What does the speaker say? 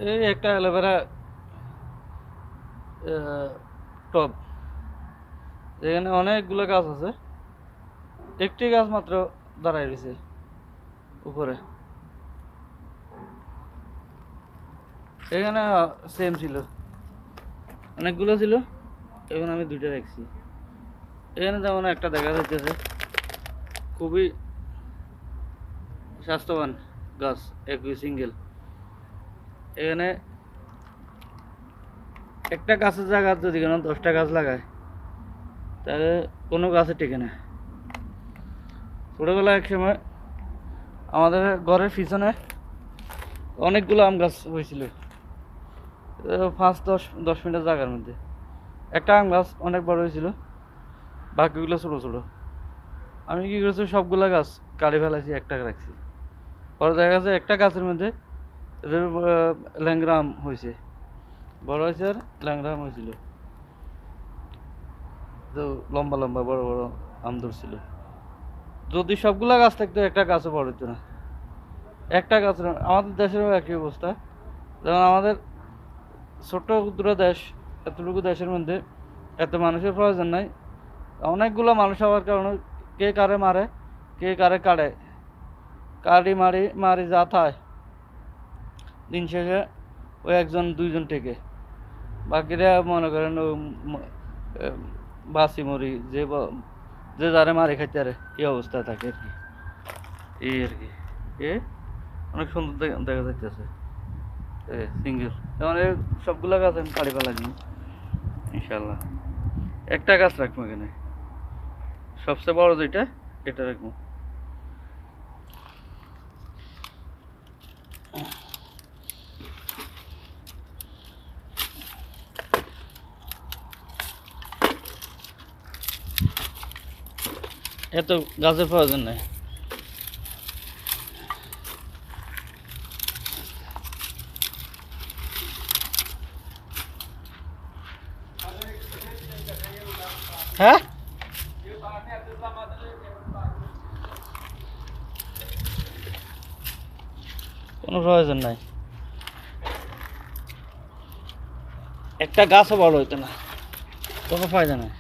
এই একটা অ্যালোভেরা টব, এখানে অনেকগুলো গাছ আছে, একটি গাছ মাত্র দাঁড়ায় রয়েছে উপরে। এখানে সেম ছিল, অনেকগুলো ছিল, এখন আমি দুইটা রাখছি। এখানে যেমন একটা দেখা যাচ্ছে খুবই স্বাস্থ্যবান গাছ, একই সিঙ্গেল। এখানে একটা গাছের জায়গা যদি কোনো 10টা গাছ লাগায় তাহলে কোনো গাছে টেকে না। ছোটোবেলায় এক সময় আমাদের ঘরের পিছনে অনেকগুলো আম গাছ হয়েছিল, 5-10 মিটার জায়গার মধ্যে। একটা আম গাছ অনেক বড় হয়েছিল, বাকিগুলো ছোটো ছোটো। আমি কি করেছি, সবগুলা গাছ কাটি ফেলাইছি, একটা রাখছি। পরে দেখা গেছে একটা গাছের মধ্যে ল্যাংরা আম হয়েছে, বড় হয়েছে আর ল্যাংরা আম হয়েছিল, তো লম্বা লম্বা বড় বড় আম ধরছিল। যদি সবগুলা গাছ থাকতো একটা গাছও বড় হতো না। একটা গাছ, আমাদের দেশেরও একই অবস্থা। যেমন আমাদের ছোট্ট ক্ষুদ্র দেশ, এতটুকু দেশের মধ্যে এত মানুষের প্রয়োজন নাই। অনেকগুলো মানুষ হওয়ার কারণে কে কারে মারে, কে কারে কাটে, কাটি মারি মারি যা থায়, দিন শেষে ওই একজন দুইজন টেকে, বাকিরা মনে করেন বাসি মরি, যে যারে মারি খাইতে আরে এই অবস্থা থাকে আর কি। এই আর কি এ অনেক সুন্দর দেখা যাইতেছে সিঙ্গেল। মানে সবগুলা গাছ আমি কাটি ফেলাইনি ইনশাল্লাহ। একটা গাছ রাখবো এখানে, সবচেয়ে বড় যেটা, এটা রাখবো। এত গাছের প্রয়োজন নেই। হ্যাঁ, কোনো প্রয়োজন নাই, একটা গাছও বড় হইতো না, কোনো ফায়দা নাই।